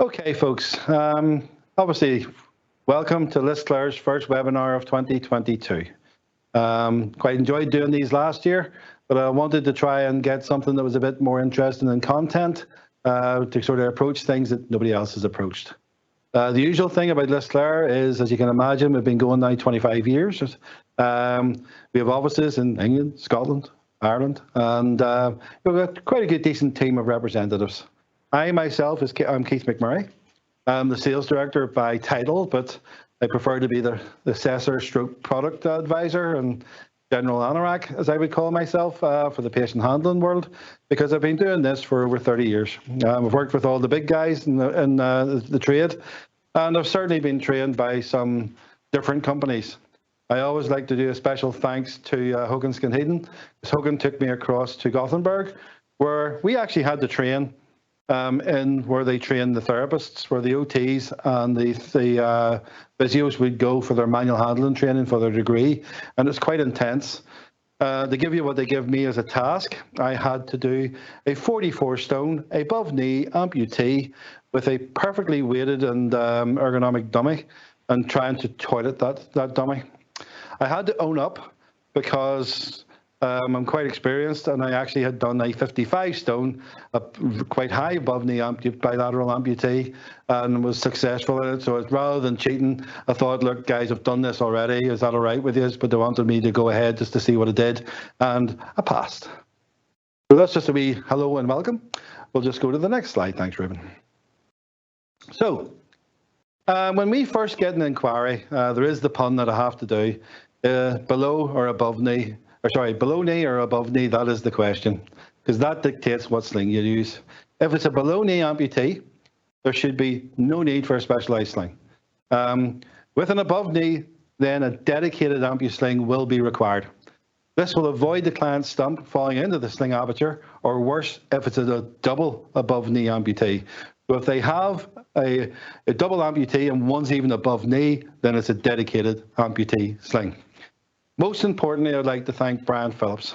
Okay, folks. Obviously, welcome to Lisclare's first webinar of 2022. Quite enjoyed doing these last year, but I wanted to try and get something that was a bit more interesting in content to sort of approach things that nobody else has approached. The usual thing about Lisclare is, as you can imagine, we've been going now 25 years. We have offices in England, Scotland, Ireland, and we've got quite a good, decent team of representatives. I myself, I'm Keith McMurray. I'm the sales director by title, but I prefer to be the assessor stroke product advisor and general anorak, as I would call myself, for the patient handling world, because I've been doing this for over 30 years. I've worked with all the big guys in the trade, and I've certainly been trained by some different companies. I always like to do a special thanks to Hogan Skinheaden, because Hogan took me across to Gothenburg, where we actually had to train in where they train the therapists, where the OTs and the physios would go for their manual handling training for their degree, and it's quite intense. They give you what they give me as a task. I had to do a 44-stone above-knee amputee with a perfectly weighted and ergonomic dummy, and trying to toilet that dummy. I had to own up because I'm quite experienced, and I actually had done a 55-stone, quite high above-knee bilateral amputee, and was successful in it. So rather than cheating, I thought, look, guys, I've done this already. Is that all right with you? But they wanted me to go ahead just to see what I did, and I passed. So that's just a wee hello and welcome. We'll just go to the next slide. Thanks, Ruben. So when we first get an inquiry, there is the pun that I have to do, below or above knee. Below knee or above knee, that is the question, because that dictates what sling you use. If it's a below knee amputee, there should be no need for a specialized sling. With an above knee, then a dedicated ampu sling will be required. This will avoid the client's stump falling into the sling aperture, or worse, if it's a double above knee amputee. So if they have a double amputee and one's even above knee, then it's a dedicated amputee sling. Most importantly, I'd like to thank Brian Phillips.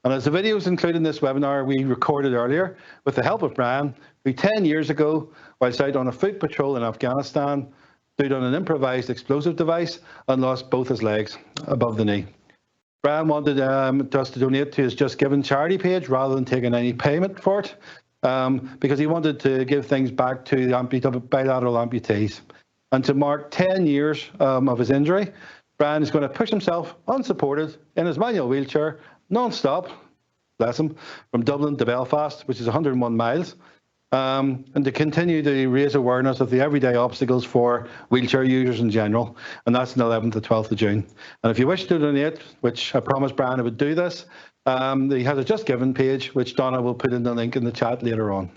And as the videos included in this webinar we recorded earlier, with the help of Brian, who 10 years ago, whilst out on a foot patrol in Afghanistan, stood on an improvised explosive device and lost both his legs above the knee. Brian wanted us to donate to his Just Giving charity page rather than taking any payment for it, because he wanted to give things back to the bilateral amputees. And to mark 10 years of his injury, Brian is going to push himself unsupported in his manual wheelchair non-stop, bless him, from Dublin to Belfast, which is 101 miles, and to continue to raise awareness of the everyday obstacles for wheelchair users in general. And that's the 11th to 12th of June. And if you wish to donate, which I promised Brian I would do this, he has a Just Giving page, which Donna will put in the link in the chat later on.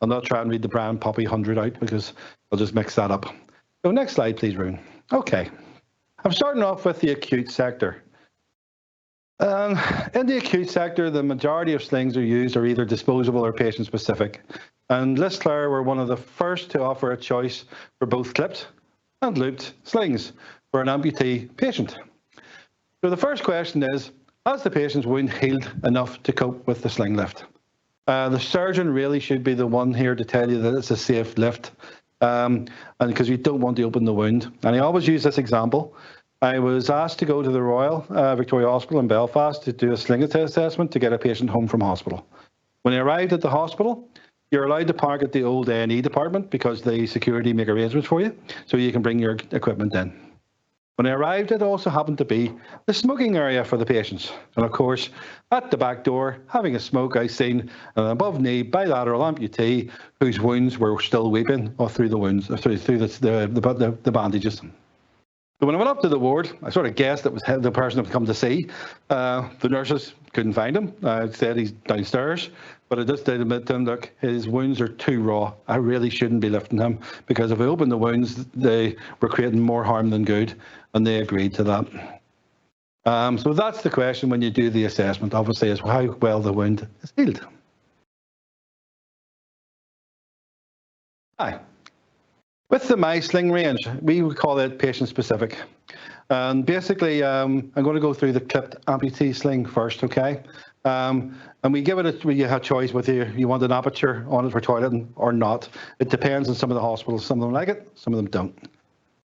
I'll not try and read the Brian Poppy 100 out because I'll just mix that up. So next slide, please, Rune. Okay. I'm starting off with the acute sector. In the acute sector, the majority of slings are either disposable or patient-specific. And Lisclare were one of the first to offer a choice for both clipped and looped slings for an amputee patient. So the first question is, has the patient's wound healed enough to cope with the sling lift? The surgeon really should be the one here to tell you that it's a safe lift, and because you don't want to open the wound. And I always use this example. I was asked to go to the Royal Victoria Hospital in Belfast to do a sling assessment to get a patient home from hospital. When I arrived at the hospital, you're allowed to park at the old A&E department because the security make arrangements for you, so you can bring your equipment in. When I arrived, it also happened to be the smoking area for the patients. And of course, at the back door, having a smoke, I seen an above-knee bilateral amputee whose wounds were still weeping through the wounds, through the bandages. So when I went up to the ward, I sort of guessed it was the person I'd come to see. The nurses couldn't find him. I said he's downstairs, but I just did admit to him, look, his wounds are too raw. I really shouldn't be lifting him because if I open the wounds, they were creating more harm than good, and they agreed to that. So that's the question when you do the assessment, obviously, is how well the wound is healed. Hi. With the MySling range, we would call it patient-specific. And basically, I'm going to go through the clipped amputee sling first, okay? And we give it you have choice whether you want an aperture on it for toileting or not. It depends on some of the hospitals. Some of them like it, some of them don't.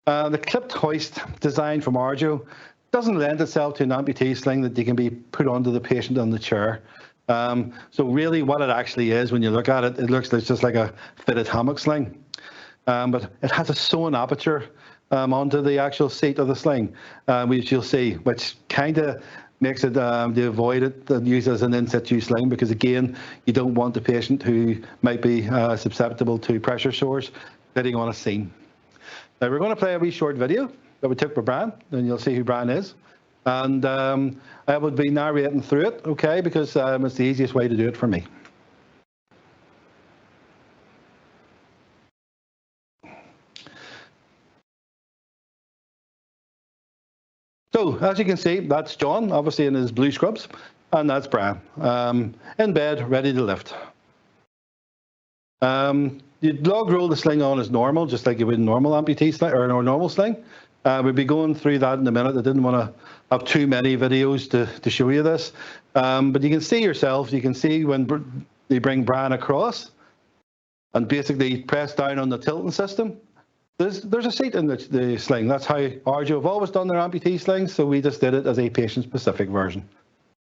The clipped hoist designed from Arjo doesn't lend itself to an amputee sling that you can be put onto the patient on the chair. So really what it actually is, when you look at it, it looks just like a fitted hammock sling. But it has a sewn aperture onto the actual seat of the sling, which you'll see, which kind of makes it to avoid it and use it as an in-situ sling, because again, you don't want the patient who might be susceptible to pressure sores sitting on a seam. Now we're going to play a wee short video that we took with Brian, and you'll see who Brian is. And I would be narrating through it, okay, because it's the easiest way to do it for me. So, as you can see, that's John, obviously in his blue scrubs, and that's Brian, in bed, ready to lift. You'd log roll the sling on as normal, just like you would a normal amputee sling, or a normal sling. We'll be going through that in a minute. I didn't want to have too many videos to show you this. But you can see yourself, you can see when they bring Brian across and basically press down on the tilting system. There's a seat in the sling. That's how Arjo have always done their amputee slings, so we just did it as a patient-specific version.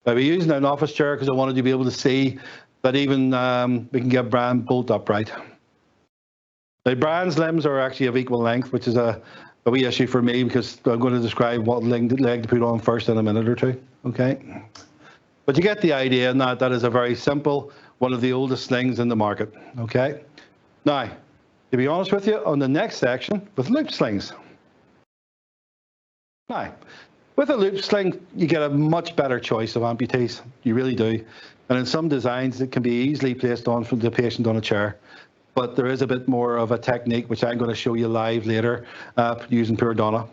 We're using an office chair because I wanted to be able to see that even we can get Brian bolt upright. Now, Brian's limbs are actually of equal length, which is a wee issue for me, because I'm going to describe what leg to put on first in a minute or two, okay? But you get the idea, and that is a very simple, one of the oldest slings in the market, okay? Now, to be honest with you, on the next section, with loop slings. Now, with a loop sling, you get a much better choice of amputees. You really do. And in some designs, it can be easily placed on for the patient on a chair. But there is a bit more of a technique, which I'm going to show you live later using poor Donna,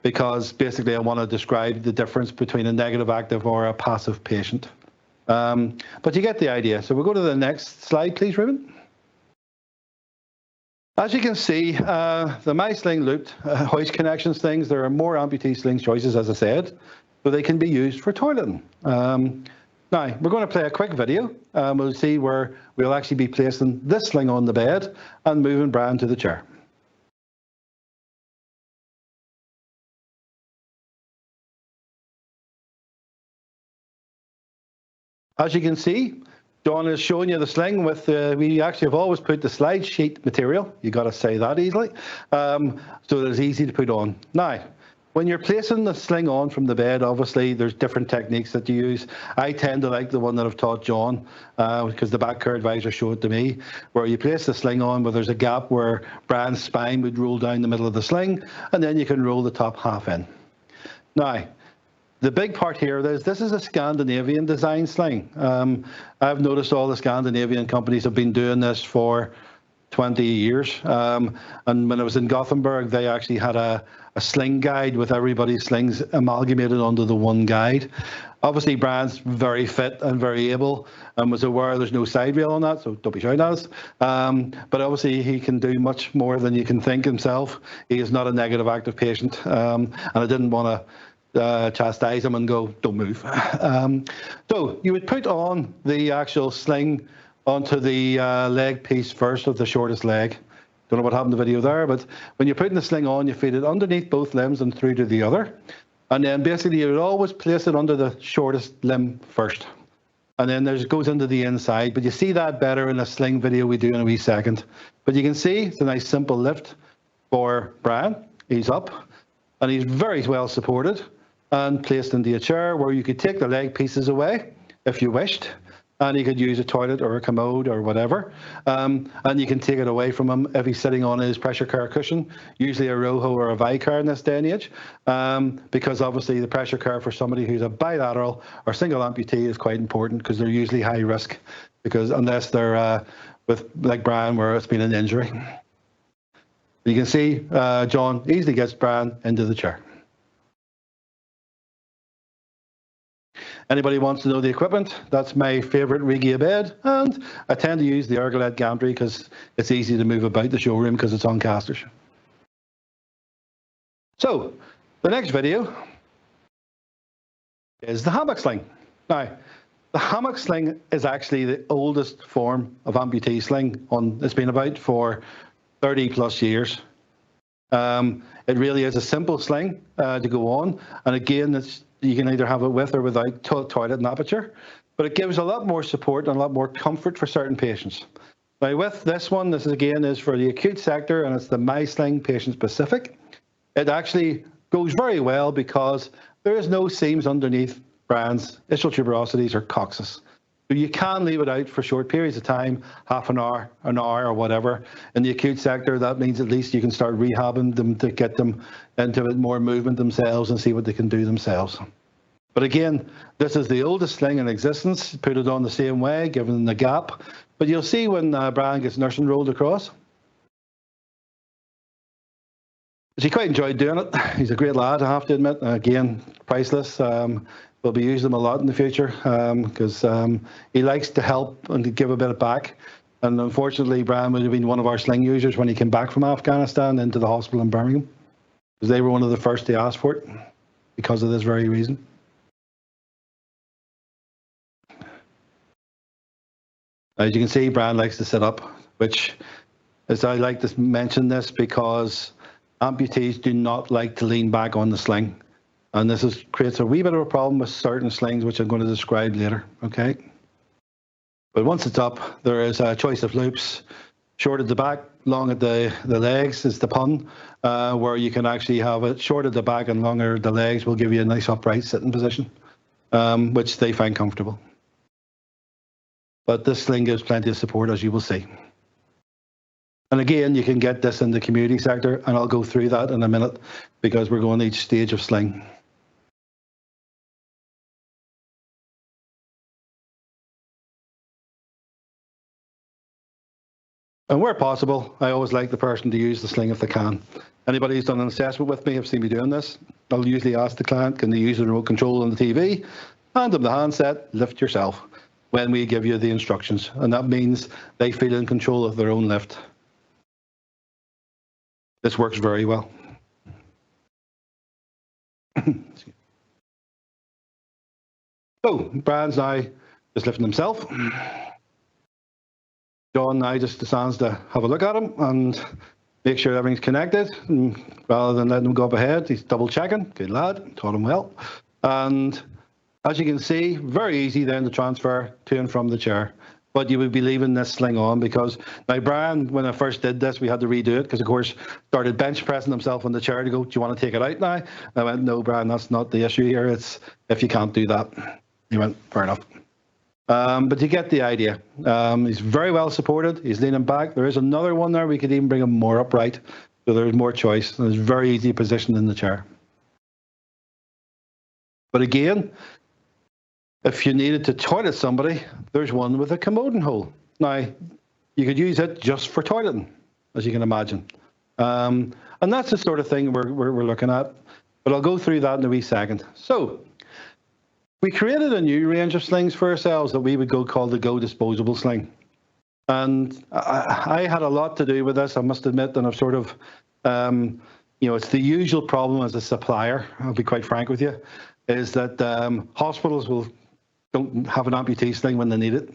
because basically I want to describe the difference between a negative active or a passive patient. But you get the idea. So we'll go to the next slide, please, Ruben. As you can see, the My Sling looped hoist connection slings, there are more Amputee Sling choices, as I said, so they can be used for toileting. Now, we're going to play a quick video. We'll see where we'll actually be placing this sling on the bed and moving Brian to the chair. As you can see, John is showing you the sling with, we actually have always put the slide sheet material, you got to say that easily, so that it's easy to put on. Now, when you're placing the sling on from the bed, obviously there's different techniques that you use. I tend to like the one that I've taught John, because the back care advisor showed it to me, where you place the sling on, where there's a gap where Brian's spine would roll down the middle of the sling, and then you can roll the top half in. Now, the big part here is this is a Scandinavian design sling. I've noticed all the Scandinavian companies have been doing this for 20 years. And when I was in Gothenburg, they actually had a sling guide with everybody's slings amalgamated onto the one guide. Obviously, Brian's very fit and very able and was aware there's no side rail on that, so don't be shouting at us. But obviously, he can do much more than you can think himself. He is not a negative active patient, and I didn't want to chastise him and go, don't move. So you would put on the actual sling onto the leg piece first of the shortest leg. Don't know what happened to the video there, but when you're putting the sling on, you feed it underneath both limbs and through to the other. And then basically you would always place it under the shortest limb first. And then it goes into the inside, but you see that better in a sling video we do in a wee second. But you can see it's a nice simple lift for Brian. He's up and he's very well supported and placed into a chair where you could take the leg pieces away if you wished, and you could use a toilet or a commode or whatever, and you can take it away from him if he's sitting on his pressure care cushion, usually a Roho or a Vicare in this day and age, because obviously the pressure care for somebody who's a bilateral or single amputee is quite important, because they're usually high risk, because unless they're with like Brian where it's been an injury. You can see John easily gets Brian into the chair. Anybody wants to know the equipment, that's my favourite Regia bed, and I tend to use the Ergolet gantry because it's easy to move about the showroom because it's on casters. So, the next video is the hammock sling. Now, The hammock sling is actually the oldest form of amputee sling. It's been about for 30 plus years. It really is a simple sling to go on. And again, you can either have it with or without toilet and aperture. But it gives a lot more support and a lot more comfort for certain patients. Now with this one, this again is for the acute sector, and it's the MySling patient specific. It actually goes very well because there is no seams underneath Brian's ischial tuberosities or coccyx. So you can leave it out for short periods of time, half an hour or whatever. In the acute sector, that means at least you can start rehabbing them to get them into more movement themselves and see what they can do themselves. But again, this is the oldest sling in existence. Put it on the same way, given the gap. But you'll see when Brian gets nursing rolled across. He quite enjoyed doing it. He's a great lad, I have to admit. Again, priceless. We'll be using them a lot in the future because he likes to help and to give a bit back. And unfortunately, Brian would have been one of our sling users when he came back from Afghanistan into the hospital in Birmingham, because they were one of the first to ask for it because of this very reason. As you can see, Brian likes to sit up, which is, I like to mention this because amputees do not like to lean back on the sling. And this creates a wee bit of a problem with certain slings, which I'm going to describe later, okay? But once it's up, there is a choice of loops. Short at the back, long at the legs is the pun, where you can actually have it short at the back and longer at the legs will give you a nice upright sitting position, which they find comfortable. But this sling gives plenty of support, as you will see. And again, you can get this in the community sector, and I'll go through that in a minute because we're going each stage of sling. And where possible, I always like the person to use the sling if they can. Anybody who's done an assessment with me have seen me doing this. I'll usually ask the client, can they use the remote control on the TV? Hand them the handset, lift yourself when we give you the instructions. And that means they feel in control of their own lift. This works very well. So, Brian's now just lifting himself. John now just decides to have a look at him and make sure everything's connected. And rather than letting him go up ahead, he's double checking. Good lad, taught him well. And as you can see, very easy then to transfer to and from the chair. But you would be leaving this sling on because now Brian, when I first did this, we had to redo it because of course started bench pressing himself on the chair to go, do you want to take it out now? And I went, no, Brian, that's not the issue here. It's if you can't do that. He went, fair enough. But you get the idea. He's very well supported. He's leaning back. There is another one there. We could even bring him more upright. So there's more choice. And it's very easy positioned in the chair. But again, if you needed to toilet somebody, there's one with a commoding hole. Now, you could use it just for toileting, as you can imagine. And that's the sort of thing we're looking at. But I'll go through that in a wee second. So, we created a new range of slings for ourselves that we would call the Go Disposable Sling. And I had a lot to do with this, I must admit, and I've sort of, it's the usual problem as a supplier, I'll be quite frank with you, is that hospitals don't have an amputee sling when they need it.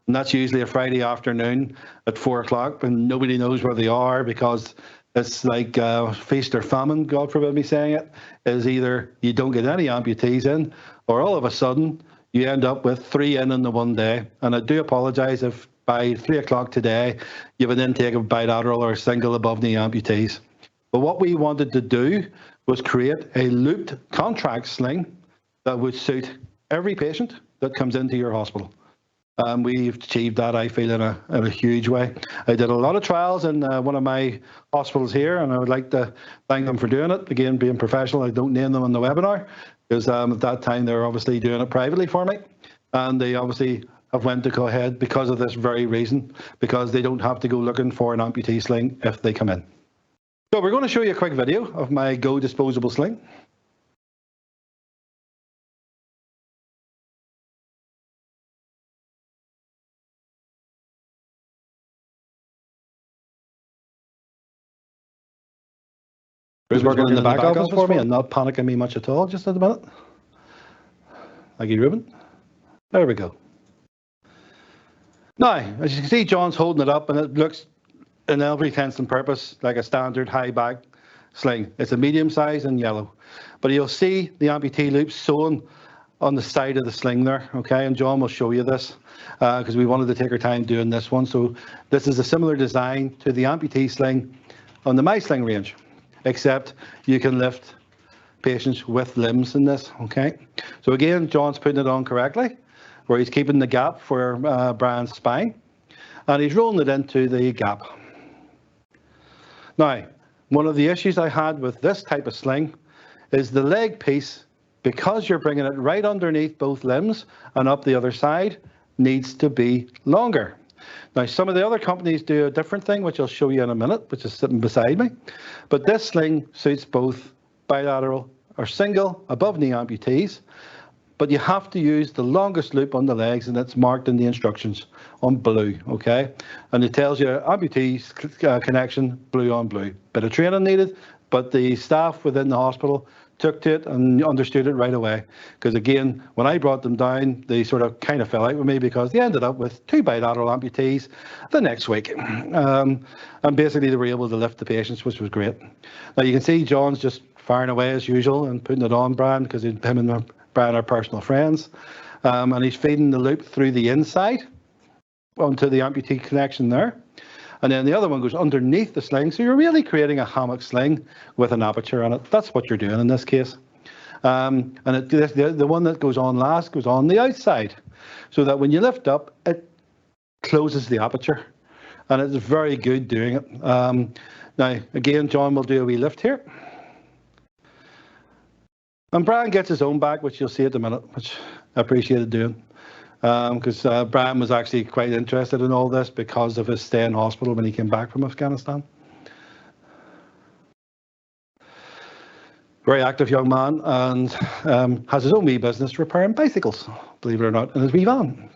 And that's usually a Friday afternoon at 4 o'clock and nobody knows where they are because it's like feast or famine, God forbid me saying it, is either you don't get any amputees in or all of a sudden you end up with 3 in the one day. And I do apologise if by 3 o'clock today you have an intake of bilateral or single above knee amputees. But what we wanted to do was create a looped contract sling that would suit every patient that comes into your hospital. We've achieved that, I feel, in a huge way. I did a lot of trials in one of my hospitals here, and I would like to thank them for doing it. Again, being professional, I don't name them on the webinar, because at that time they were obviously doing it privately for me. And they obviously have went to go ahead because of this very reason, because they don't have to go looking for an amputee sling if they come in. So we're going to show you a quick video of my Go Disposable Sling. Who's working in the back office for me and not panicking me much at all just at the minute? Thank you, Ruben. There we go. Now, as you can see, John's holding it up and it looks, in every intents and purpose, like a standard high back sling. It's a medium size and yellow. But you'll see the amputee loop sewn on the side of the sling there, okay? And John will show you this because we wanted to take our time doing this one. So this is a similar design to the amputee sling on the MySling range, except you can lift patients with limbs in this, okay? So again, John's putting it on correctly, where he's keeping the gap for Brian's spine, and he's rolling it into the gap. Now, one of the issues I had with this type of sling is the leg piece, because you're bringing it right underneath both limbs and up the other side, needs to be longer. Now, some of the other companies do a different thing, which I'll show you in a minute, which is sitting beside me. But this sling suits both bilateral or single above knee amputees, but you have to use the longest loop on the legs, and it's marked in the instructions on blue, okay? And it tells you amputees connection, blue on blue. Bit of training needed, but the staff within the hospital took to it and understood it right away. Because again, when I brought them down, they sort of kind of fell out with me because they ended up with 2 bilateral amputees the next week. And basically they were able to lift the patients, which was great. Now you can see John's just firing away as usual and putting it on Brian, because him and Brian are personal friends. And he's feeding the loop through the inside onto the amputee connection there. And then the other one goes underneath the sling. So you're really creating a hammock sling with an aperture on it. That's what you're doing in this case. And the one that goes on last goes on the outside, so that when you lift up, it closes the aperture. And it's very good doing it. Now, again, John will do a wee lift here. And Brian gets his own back, which you'll see at the minute, which I appreciated doing. Because Brian was actually quite interested in all this because of his stay in hospital when he came back from Afghanistan. Very active young man, and has his own wee business repairing bicycles, believe it or not, in his wee van.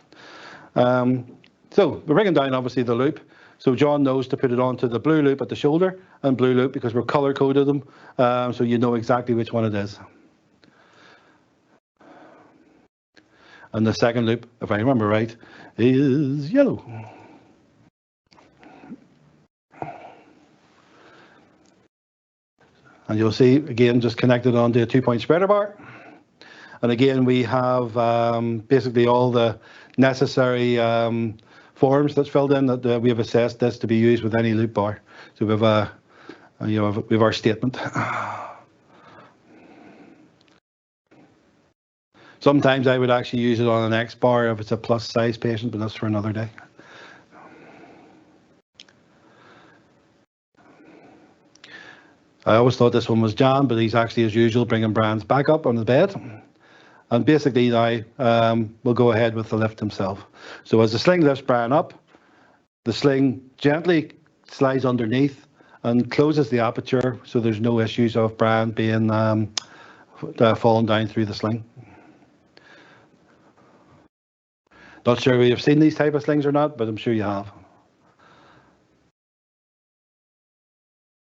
So we're bringing down obviously the loop. So John knows to put it onto the blue loop at the shoulder and blue loop because we're color coded them, so you know exactly which one it is. And the second loop, if I remember right, is yellow. And you'll see, again, just connected onto a 2-point spreader bar. And again, we have basically all the necessary forms that's filled in that we have assessed this to be used with any loop bar. So we have we have our statement. Sometimes I would actually use it on an X bar if it's a plus size patient, but that's for another day. I always thought this one was Jan, but he's actually, as usual, bringing Brian's back up on the bed. And basically now we'll go ahead with the lift himself. So as the sling lifts Brian up, the sling gently slides underneath and closes the aperture, so there's no issues of Brian being falling down through the sling. Not sure if you've seen these type of slings or not, but I'm sure you have.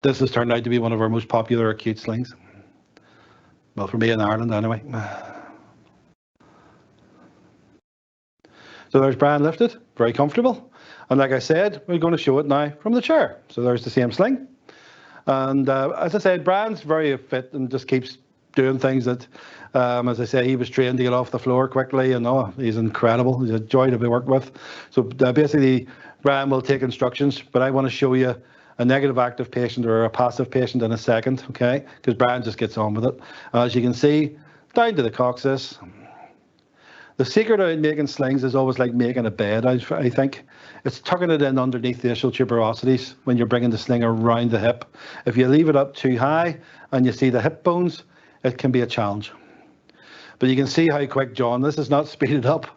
This has turned out to be one of our most popular acute slings. Well, for me in Ireland anyway. So there's Brian lifted, very comfortable. And like I said, we're going to show it now from the chair. So there's the same sling. And as I said, Brian's very fit and just keeps doing things that, as I say, he was trained to get off the floor quickly, and he's incredible. He's a joy to be worked with. So basically, Brian will take instructions, but I want to show you a negative active patient or a passive patient in a second, okay? Because Brian just gets on with it. As you can see, down to the coccyx. The secret of making slings is always like making a bed, I think. It's tucking it in underneath the ischial tuberosities when you're bringing the sling around the hip. If you leave it up too high and you see the hip bones, it can be a challenge. But you can see how quick John, this is not speeded up.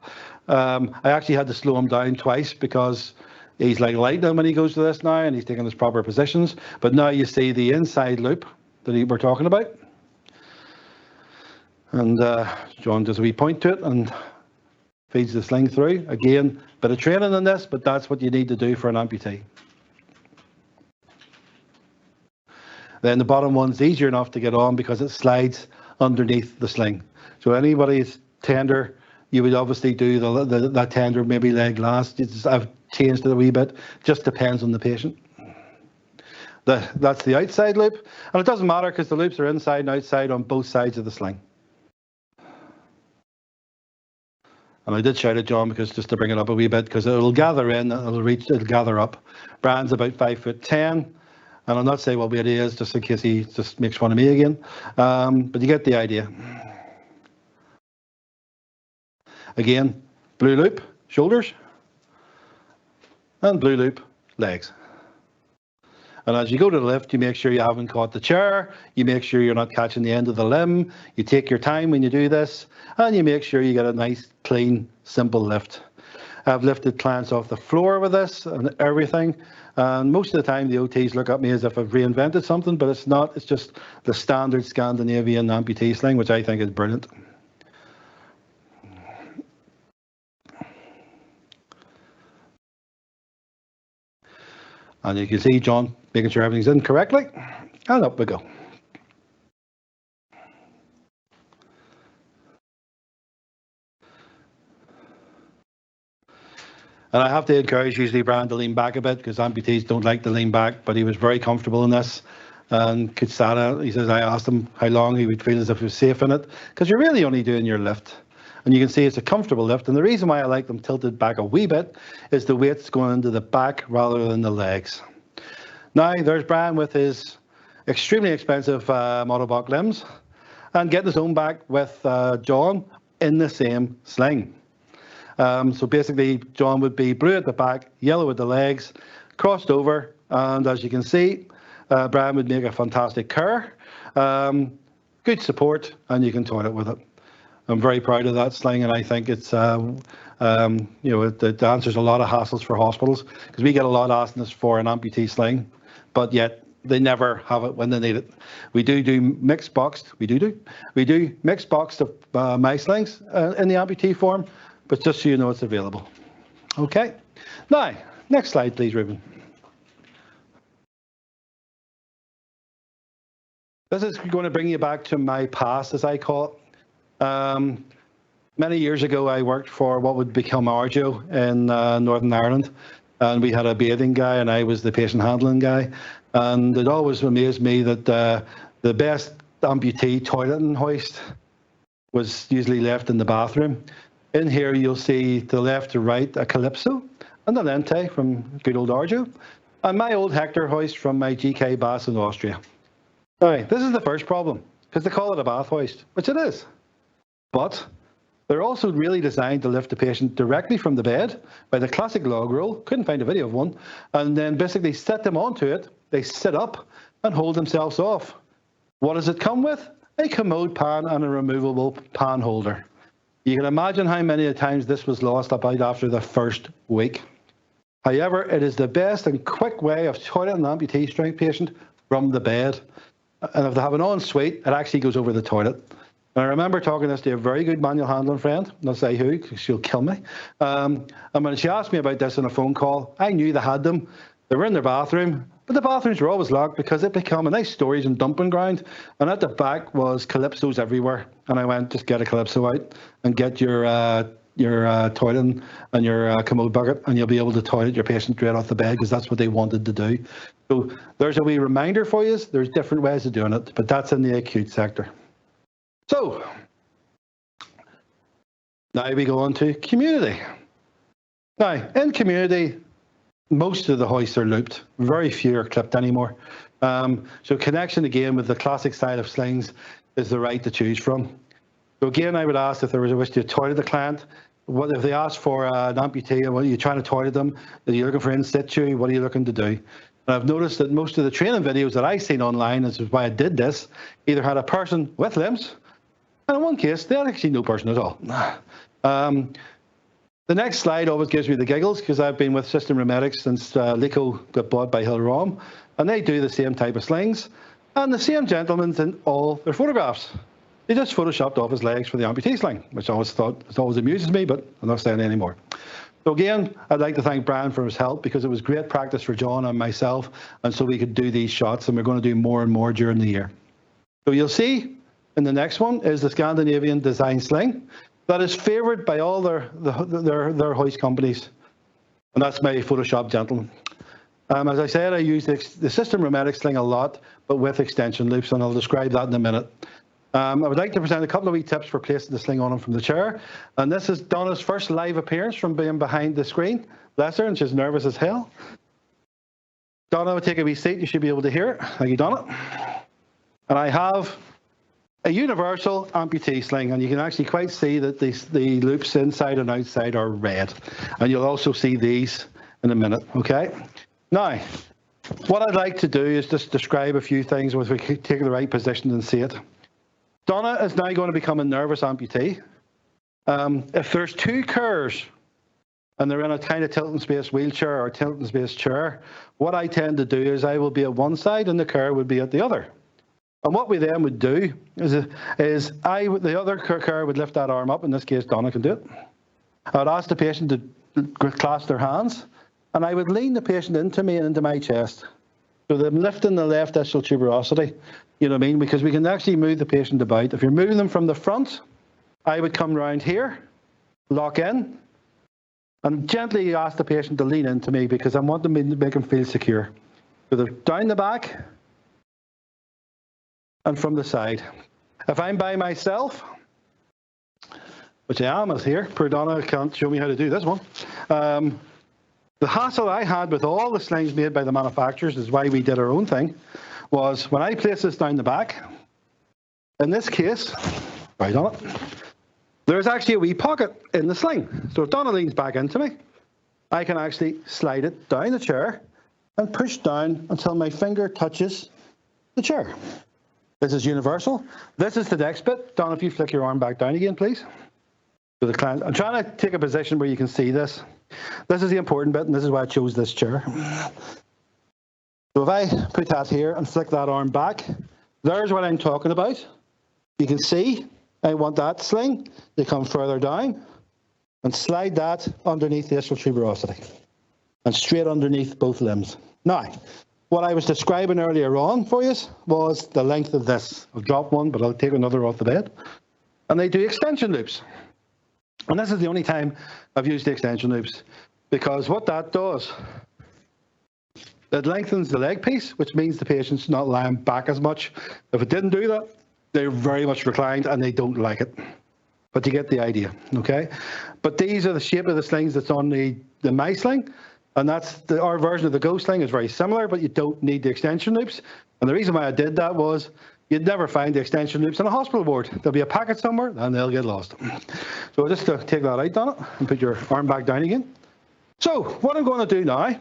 I actually had to slow him down twice because he's like lightning when he goes to this now, and he's taking his proper positions. But now you see the inside loop that we're talking about. And John does a wee point to it and feeds the sling through. Again, bit of training in this, but that's what you need to do for an amputee. Then the bottom one's easier enough to get on because it slides underneath the sling. So anybody's tender you would obviously do that tender maybe leg last. I've changed it a wee bit. Just depends on the patient. That's the outside loop. And it doesn't matter because the loops are inside and outside on both sides of the sling. And I did shout at John because just to bring it up a wee bit, because it'll gather in, it'll gather up. Brian's about 5'10", and I'll not say what weight he is just in case he just makes fun of me again. But you get the idea. Again, blue loop, shoulders, and blue loop, legs. And as you go to the lift, you make sure you haven't caught the chair, you make sure you're not catching the end of the limb, you take your time when you do this, and you make sure you get a nice, clean, simple lift. I've lifted clients off the floor with this and everything, and most of the time the OTs look at me as if I've reinvented something, but it's not. It's just the standard Scandinavian amputee sling, which I think is brilliant. And you can see John making sure everything's in correctly, and up we go. And I have to encourage usually Brian to lean back a bit because amputees don't like to lean back, but he was very comfortable in this. And Kutsana, he says, I asked him how long he would feel as if he was safe in it, because you're really only doing your lift. And you can see it's a comfortable lift. And the reason why I like them tilted back a wee bit is the weight's going into the back rather than the legs. Now, there's Brian with his extremely expensive monoblock limbs and getting his own back with John in the same sling. So basically, John would be blue at the back, yellow at the legs, crossed over, and as you can see, Brian would make a fantastic cur, good support, and you can toilet with it. I'm very proud of that sling, and I think it's, you know, it answers a lot of hassles for hospitals because we get a lot asked this for an amputee sling, but yet they never have it when they need it. We do mixed boxed. We do mixed boxed of my slings in the amputee form, but just so you know, it's available. Okay. Now, next slide, please, Ruben. This is going to bring you back to my past, as I call it. Many years ago, I worked for what would become Arjo in Northern Ireland, and we had a bathing guy, and I was the patient handling guy. And it always amazed me that the best amputee toilet in Hoist was usually left in the bathroom. In here, you'll see to the left to right a Calypso and a Lente from good old Arjo, and my old Hector hoist from my GK Bass in Austria. All right, this is the first problem, because they call it a bath hoist, which it is. But they're also really designed to lift the patient directly from the bed by the classic log roll, couldn't find a video of one, and then basically set them onto it. They sit up and hold themselves off. What does it come with? A commode pan and a removable pan holder. You can imagine how many times this was lost about after the first week. However, it is the best and quick way of toileting an amputee strength patient from the bed. And if they have an ensuite, it actually goes over the toilet. And I remember talking this to a very good manual handling friend, not say who, because she'll kill me. And when she asked me about this on a phone call, I knew they had them. They were in their bathroom, but the bathrooms were always locked because it became a nice storage and dumping ground. And at the back was Calypsos everywhere. And I went, just get a Calypso out and get your toilet and your commode bucket, and you'll be able to toilet your patient straight off the bed because that's what they wanted to do. So there's a wee reminder for you. There's different ways of doing it, but that's in the acute sector. So now we go on to community. Now, in community, most of the hoists are looped. Very few are clipped anymore. So connection, again, with the classic style of slings is the right to choose from. So again, I would ask if there was a wish to toilet the client. What if they ask for an amputee, what are you trying to toilet them? Are you looking for in situ? What are you looking to do? And I've noticed that most of the training videos that I've seen online, this is why I did this, either had a person with limbs, and in one case, they had actually no person at all. The next slide always gives me the giggles because I've been with System Remedics since Lico got bought by Hill-Rom, and they do the same type of slings, and the same gentleman's in all their photographs. They just photoshopped off his legs for the amputee sling, which I always thought, it always amuses me, but I'm not saying anymore. So again, I'd like to thank Brian for his help because it was great practice for John and myself, and so we could do these shots, and we're going to do more and more during the year. So you'll see in the next one is the Scandinavian design sling. that is favoured by all their hoist companies. And that's my Photoshop gentleman. As I said, I use the system rheumatic sling a lot, but with extension loops, and I'll describe that in a minute. I would like to present a couple of wee tips for placing the sling on him from the chair. And this is Donna's first live appearance from being behind the screen. Bless her, and she's nervous as hell. Donna will take a wee seat. You should be able to hear it. Thank you, Donna. And I have a universal amputee sling, and you can actually quite see that the loops inside and outside are red. And you'll also see these in a minute, okay? Now, what I'd like to do is just describe a few things if we take the right position and see it. Donna is now going to become a nervous amputee. If there's two carers and they're in a kind of tilting space wheelchair or tilting space chair, what I tend to do is I will be at one side and the carer would be at the other. And what we then would do is the other carer would lift that arm up. In this case, Donna can do it. I would ask the patient to clasp their hands, and I would lean the patient into me and into my chest. So I'm lifting the left ischial tuberosity, you know what I mean? Because we can actually move the patient about. If you're moving them from the front, I would come round here, lock in, and gently ask the patient to lean into me because I want to make them feel secure. So they're down the back and from the side. If I'm by myself, which I am as here, poor Donna can't show me how to do this one. The hassle I had with all the slings made by the manufacturers, is why we did our own thing, was when I place this down the back, in this case, right on it, there's actually a wee pocket in the sling. So if Donna leans back into me, I can actually slide it down the chair and push down until my finger touches the chair. This is universal. This is the next bit. Donna, if you flick your arm back down again, please. So the client, I'm trying to take a position where you can see this. This is the important bit, and this is why I chose this chair. So if I put that here and flick that arm back, there's what I'm talking about. You can see I want that sling to come further down and slide that underneath the ischial tuberosity and straight underneath both limbs. Now, what I was describing earlier on for you was the length of this. I'll drop one, but I'll take another off the bed. And they do extension loops. And this is the only time I've used the extension loops, because what that does, it lengthens the leg piece, which means the patient's not lying back as much. If it didn't do that, they're very much reclined and they don't like it. But you get the idea, okay? But these are the shape of the slings that's on the my sling. And that's our version of the Go sling is very similar, but you don't need the extension loops. And the reason why I did that was you'd never find the extension loops in a hospital ward. There'll be a packet somewhere and they'll get lost. So just to take that out, Donna, and put your arm back down again. So what I'm going to do now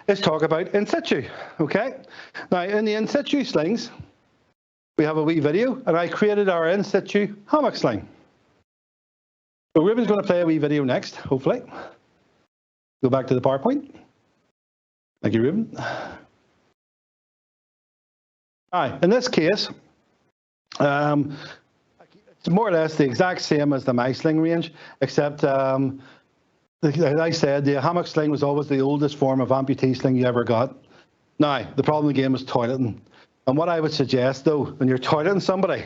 is talk about in situ, okay? Now, in the in situ slings, we have a wee video, and I created our in situ hammock sling. So Ruben's going to play a wee video next, hopefully. Go back to the PowerPoint. Thank you, Ruben. Right, in this case, it's more or less the exact same as the my sling range, except, like I said, the hammock sling was always the oldest form of amputee sling you ever got. Now, the problem again was toileting. And what I would suggest, though, when you're toileting somebody,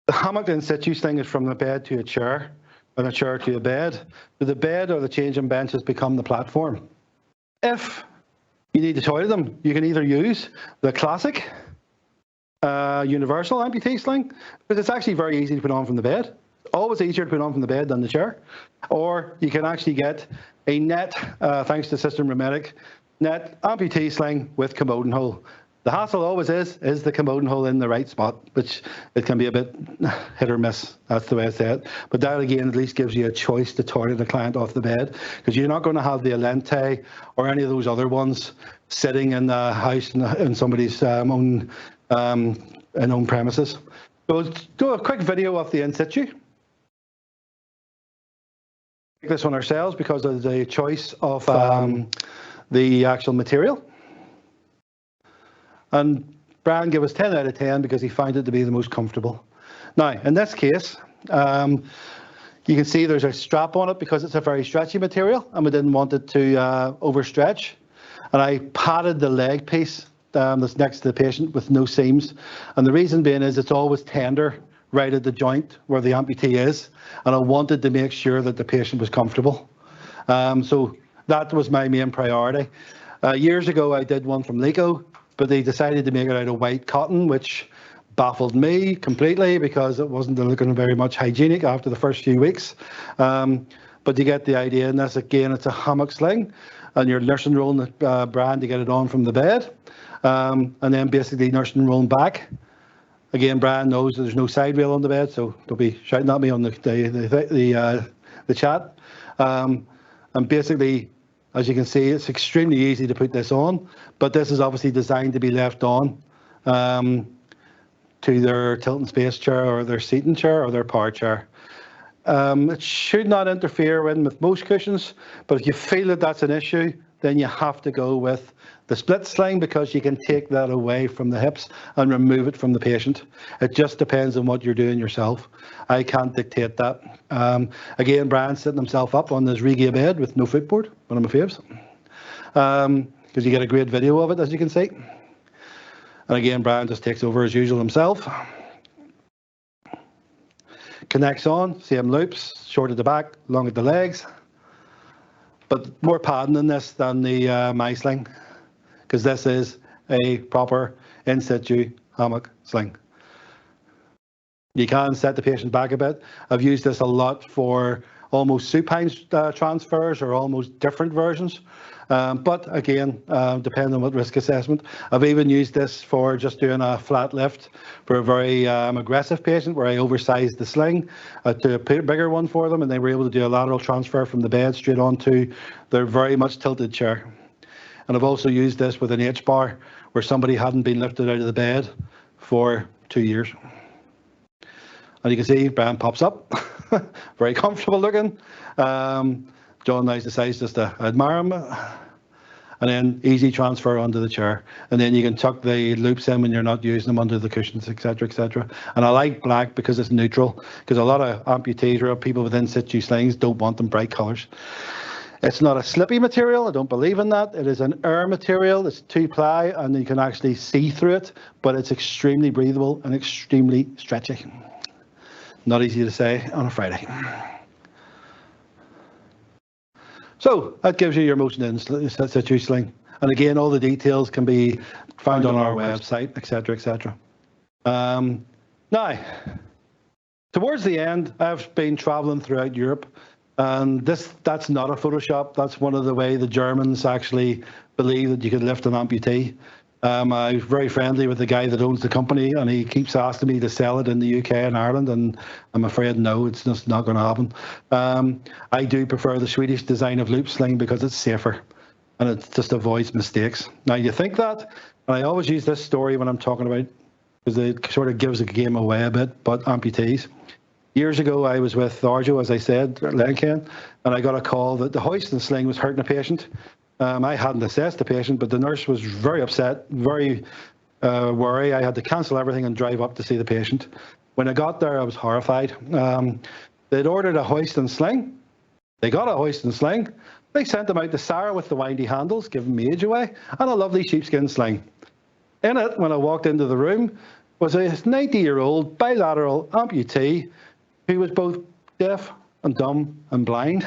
the hammock in situ sling is from the bed to a chair, and a chair to a bed. So the bed or the changing bench has become the platform. If you need to toilet them, you can either use the classic universal amputee sling, because it's actually very easy to put on from the bed. Always easier to put on from the bed than the chair. Or you can actually get a net, thanks to System Rheumatic, net amputee sling with commoding hole. The hassle always is the commoding hole in the right spot, which it can be a bit hit or miss. That's the way I say it. But that, again, at least gives you a choice to toilet a client off the bed, because you're not going to have the Alente or any of those other ones sitting in the house in somebody's own premises. So let's do a quick video of the in situ. Take this one ourselves because of the choice of the actual material. And Brian gave us 10 out of 10 because he found it to be the most comfortable. Now, in this case, you can see there's a strap on it because it's a very stretchy material and we didn't want it to overstretch. And I padded the leg piece that's next to the patient with no seams. And the reason being is it's always tender right at the joint where the amputee is, and I wanted to make sure that the patient was comfortable. So that was my main priority. Years ago, I did one from Lico, but they decided to make it out of white cotton, which baffled me completely because it wasn't looking very much hygienic after the first few weeks. But you get the idea, and this again, it's a hammock sling, and you're nursing rolling Brian to get it on from the bed, and then basically nursing rolling back. Again, Brian knows there's no side rail on the bed, so don't be shouting at me on the chat. And basically, as you can see, it's extremely easy to put this on, but this is obviously designed to be left on to their tilting space chair or their seating chair or their power chair. It should not interfere with most cushions, but if you feel that that's an issue, then you have to go with the split sling because you can take that away from the hips and remove it from the patient. It just depends on what you're doing yourself. I can't dictate that. Again, Brian's setting himself up on his Regia bed with no footboard, one of my faves, because you get a great video of it, as you can see. And again, Brian just takes over as usual himself. Connects on, same loops, short at the back, long at the legs. But more padding in this than the MySling, because this is a proper in situ hammock sling. You can set the patient back a bit. I've used this a lot for almost supine transfers or almost different versions. But again, depending on what risk assessment. I've even used this for just doing a flat lift for a very aggressive patient where I oversized the sling to a bigger one for them, and they were able to do a lateral transfer from the bed straight onto their very much tilted chair. And I've also used this with an H-bar where somebody hadn't been lifted out of the bed for 2 years. And you can see Brian pops up, very comfortable looking. John knows the size just to admire him. And then easy transfer onto the chair. And then you can tuck the loops in when you're not using them under the cushions, etc., etc. And I like black because it's neutral, because a lot of amputees or people with in situ slings don't want them bright colours. It's not a slippy material, I don't believe in that. It is an air material, it's 2-ply, and you can actually see through it, but it's extremely breathable and extremely stretchy. Not easy to say on a Friday. So that gives you your motion in situ sling. And again, all the details can be found on our website, etc., etc. Now, towards the end, I've been traveling throughout Europe, and that's not a Photoshop. That's one of the way the Germans actually believe that you can lift an amputee. I'm very friendly with the guy that owns the company, and he keeps asking me to sell it in the UK and Ireland, and I'm afraid no, it's just not going to happen. I do prefer the Swedish design of loop sling because it's safer and it just avoids mistakes. Now you think that, and I always use this story when I'm talking about, because it sort of gives the game away a bit, but amputees. Years ago, I was with Arjo, as I said, Lenken, and I got a call that the hoist and sling was hurting a patient. I hadn't assessed the patient, but the nurse was very upset, very worried. I had to cancel everything and drive up to see the patient. When I got there, I was horrified. They'd ordered a hoist and sling. They got a hoist and sling. They sent them out to Sarah with the windy handles, giving me age away, and a lovely sheepskin sling. In it, when I walked into the room, was a 90-year-old bilateral amputee who was both deaf and dumb and blind.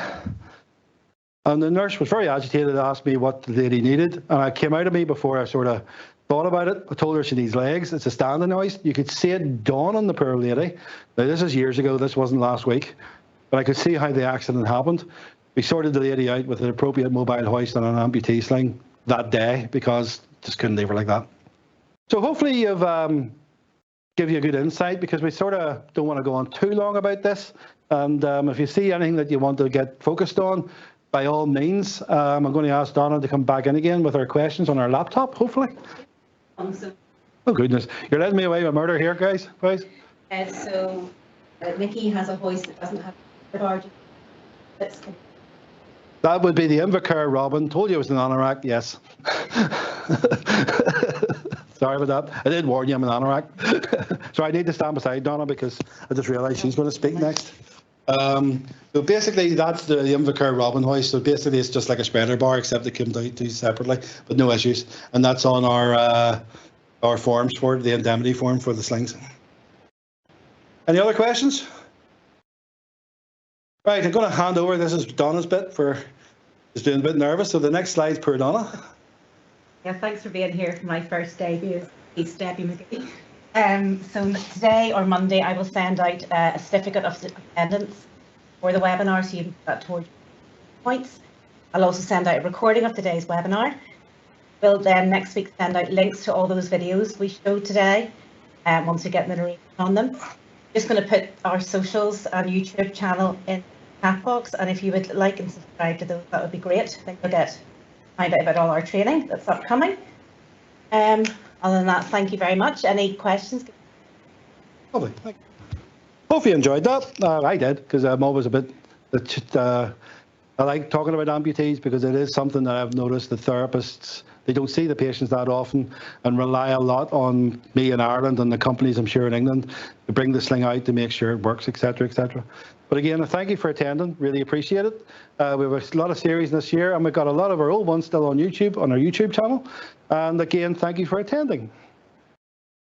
And the nurse was very agitated, asked me what the lady needed. And I came out of me before I sort of thought about it. I told her she needs legs. It's a standing hoist. You could see it dawn on the poor lady. Now, this is years ago. This wasn't last week. But I could see how the accident happened. We sorted the lady out with an appropriate mobile hoist and an amputee sling that day because just couldn't leave her like that. So hopefully you've give you a good insight, because we sort of don't want to go on too long about this. And if you see anything that you want to get focused on, by all means, I'm going to ask Donna to come back in again with our questions on our laptop, hopefully. Awesome. Oh, goodness. You're letting me away with murder here, guys. So Nikki has a hoist that doesn't have a bar. That would be the Invacare, Robin. Told you it was an anorak, yes. Sorry about that. I did warn you I'm an anorak. So I need to stand beside Donna because I just realised she's going to speak next. So basically that's the Invacare Robin hoist. So basically it's just like a spreader bar, except it came out separately, but no issues. And that's on our forms for the indemnity form for the slings. Any other questions? Right, I'm going to hand over. This is Donna's bit for just doing a bit nervous. So the next slide's poor Donna. Yeah, thanks for being here for my first debut. It's Debbie McGee. So today or Monday, I will send out a certificate of attendance for the webinar, so you've got towards points. I'll also send out a recording of today's webinar. We'll then next week send out links to all those videos we showed today, once we get the narration on them. Just going to put our socials and YouTube channel in the chat box, and if you would like and subscribe to those, that would be great. I think you'll find out about all our training that's upcoming. Other than that, thank you very much. Any questions? Lovely. Hope you enjoyed that. I did, because I'm always a bit. I like talking about amputees because it is something that I've noticed the therapists, they don't see the patients that often and rely a lot on me in Ireland and the companies, I'm sure, in England to bring the sling out to make sure it works, etc., etc. But again, thank you for attending. Really appreciate it. We have a lot of series this year, and we've got a lot of our old ones still on YouTube, on our YouTube channel. And again, thank you for attending.